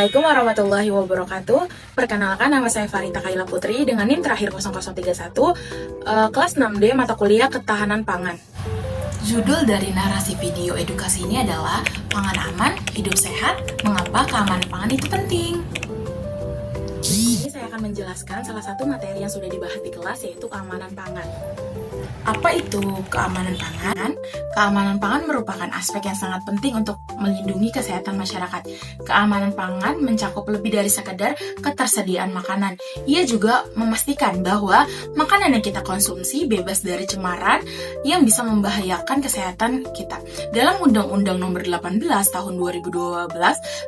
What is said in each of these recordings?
Assalamualaikum warahmatullahi wabarakatuh. Perkenalkan, nama saya Farita Kaila Putri dengan NIM terakhir 0031, kelas 6D mata kuliah Ketahanan Pangan. Judul dari narasi video edukasi ini adalah Pangan Aman, Hidup Sehat, Mengapa Keamanan Pangan Itu Penting. Ini saya akan menjelaskan salah satu materi yang sudah dibahas di kelas, yaitu keamanan pangan. Apa itu keamanan pangan? Keamanan pangan merupakan aspek yang sangat penting untuk melindungi kesehatan masyarakat. Keamanan pangan mencakup lebih dari sekedar ketersediaan makanan. Ia juga memastikan bahwa makanan yang kita konsumsi bebas dari cemaran yang bisa membahayakan kesehatan kita. Dalam Undang-Undang Nomor 18 Tahun 2012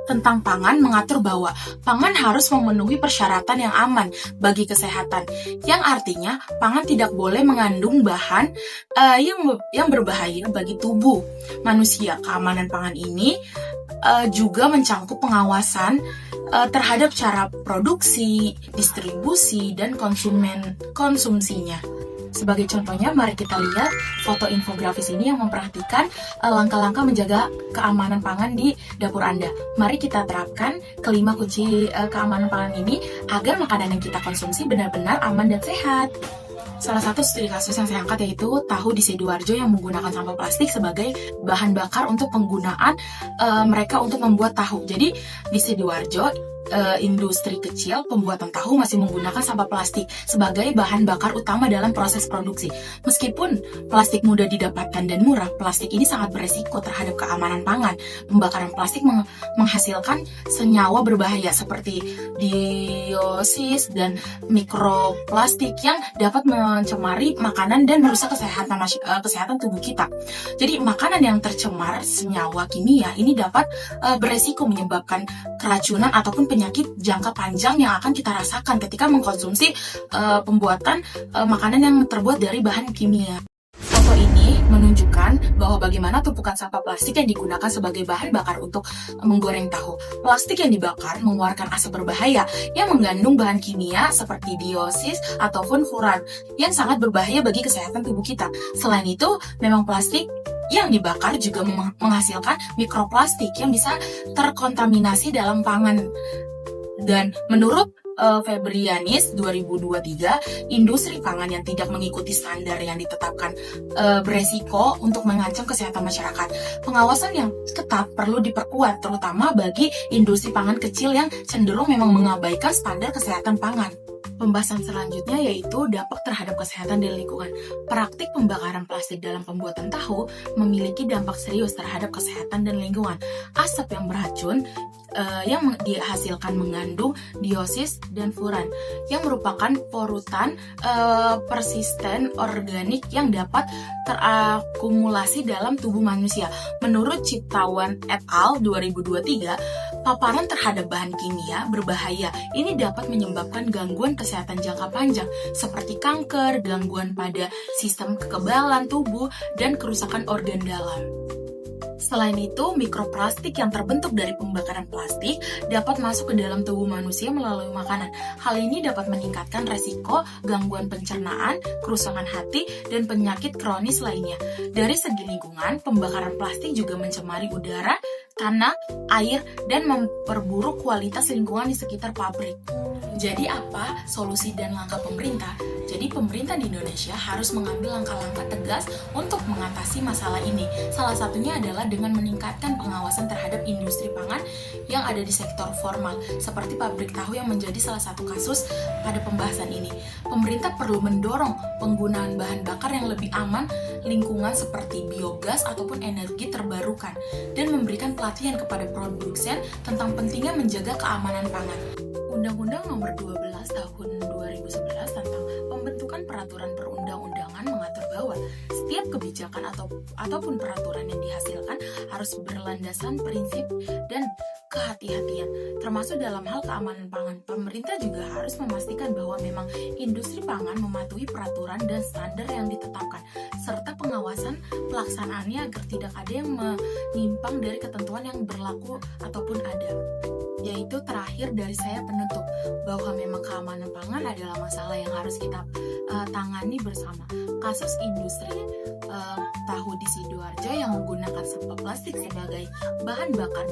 tentang pangan mengatur bahwa pangan harus memenuhi persyaratan yang aman bagi kesehatan, yang artinya pangan tidak boleh mengandung bahan yang berbahaya bagi tubuh manusia. Keamanan pangan ini juga mencakup pengawasan terhadap cara produksi, distribusi, dan konsumsinya. Sebagai contohnya, mari kita lihat foto infografis ini yang memperhatikan langkah-langkah menjaga keamanan pangan di dapur Anda. Mari kita terapkan kelima kunci keamanan pangan ini agar makanan yang kita konsumsi benar-benar aman dan sehat. Salah satu studi kasus yang saya angkat yaitu tahu di Sidoarjo yang menggunakan sampah plastik sebagai bahan bakar untuk penggunaan mereka untuk membuat tahu. Jadi di Sidoarjo, industri kecil pembuatan tahu masih menggunakan sampah plastik sebagai bahan bakar utama dalam proses produksi. Meskipun plastik mudah didapatkan dan murah, plastik ini sangat beresiko terhadap keamanan pangan. Pembakaran plastik menghasilkan senyawa berbahaya seperti diosis dan mikroplastik yang dapat mencemari makanan dan merusak kesehatan tubuh kita. Jadi makanan yang tercemar senyawa kimia ini dapat beresiko menyebabkan keracunan ataupun penyakit jangka panjang yang akan kita rasakan ketika mengkonsumsi pembuatan makanan yang terbuat dari bahan kimia. Foto ini menunjukkan bahwa bagaimana tumpukan sampah plastik yang digunakan sebagai bahan bakar untuk menggoreng tahu. Plastik yang dibakar mengeluarkan asap berbahaya yang mengandung bahan kimia seperti diosis ataupun furan yang sangat berbahaya bagi kesehatan tubuh kita. Selain itu, memang plastik yang dibakar juga menghasilkan mikroplastik yang bisa terkontaminasi dalam pangan. Dan menurut Febrianis 2023, industri pangan yang tidak mengikuti standar yang ditetapkan beresiko untuk mengancam kesehatan masyarakat. Pengawasan yang ketat perlu diperkuat, terutama bagi industri pangan kecil yang cenderung memang mengabaikan standar kesehatan pangan. Pembahasan selanjutnya yaitu dampak terhadap kesehatan dan lingkungan. Praktik pembakaran plastik dalam pembuatan tahu memiliki dampak serius terhadap kesehatan dan lingkungan. Asap yang beracun yang dihasilkan mengandung diosis dan furan yang merupakan polutan persisten organik yang dapat terakumulasi dalam tubuh manusia. Menurut Ciptawan et al. 2023, paparan terhadap bahan kimia berbahaya ini dapat menyebabkan gangguan kesehatan jangka panjang seperti kanker, gangguan pada sistem kekebalan tubuh, dan kerusakan organ dalam. Selain itu, mikroplastik yang terbentuk dari pembakaran plastik dapat masuk ke dalam tubuh manusia melalui makanan. Hal ini dapat meningkatkan resiko gangguan pencernaan, kerusakan hati, dan penyakit kronis lainnya. Dari segi lingkungan, pembakaran plastik juga mencemari udara, tanah, air, dan memperburuk kualitas lingkungan di sekitar pabrik. Jadi apa solusi dan langkah pemerintah? Jadi pemerintah di Indonesia harus mengambil langkah-langkah tegas untuk mengatasi masalah ini. Salah satunya adalah dengan meningkatkan pengawasan terhadap industri pangan yang ada di sektor formal, seperti pabrik tahu yang menjadi salah satu kasus pada pembahasan ini. Pemerintah perlu mendorong penggunaan bahan bakar yang lebih aman lingkungan seperti biogas ataupun energi terbarukan, dan memberikan pelatihan kepada produsen tentang pentingnya menjaga keamanan pangan. Undang-Undang Nomor 12 Tahun 2011 tentang pembentukan peraturan perundang-undangan mengatur bahwa setiap kebijakan ataupun peraturan yang dihasilkan harus berlandaskan prinsip dan kehati-hatian, termasuk dalam hal keamanan pangan. Pemerintah juga harus memastikan bahwa memang industri pangan mematuhi peraturan dan standar yang ditetapkan, serta pengawasan pelaksanaannya agar tidak ada yang menyimpang dari ketentuan yang berlaku ataupun ada. Yaitu terakhir dari saya penutup, bahwa memang keamanan pangan adalah masalah yang harus kita tangani bersama. Kasus industri tahu tahu di Sidoarjo yang menggunakan sampah plastik sebagai bahan bakar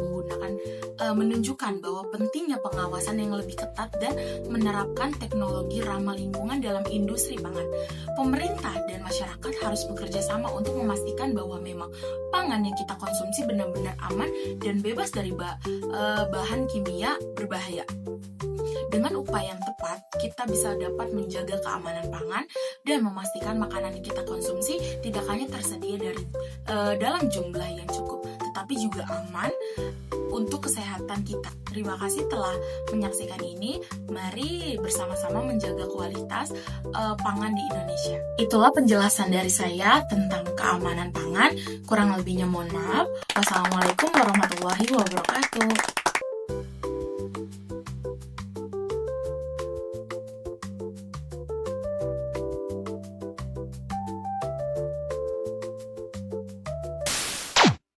menunjukkan bahwa pentingnya pengawasan yang lebih ketat dan menerapkan teknologi ramah lingkungan dalam industri pangan. Pemerintah dan masyarakat harus bekerja sama untuk memastikan bahwa memang pangan yang kita konsumsi benar-benar aman dan bebas dari bahan kimia berbahaya. Dengan upaya yang tepat, kita bisa dapat menjaga keamanan pangan dan memastikan makanan yang kita konsumsi tidak hanya tersedia dalam jumlah yang cukup, tetapi juga aman untuk kesehatan kita. Terima kasih telah menyaksikan ini. Mari bersama-sama menjaga kualitas pangan di Indonesia. Itulah penjelasan dari saya tentang keamanan pangan. Kurang lebihnya mohon maaf. Wassalamualaikum warahmatullahi wabarakatuh.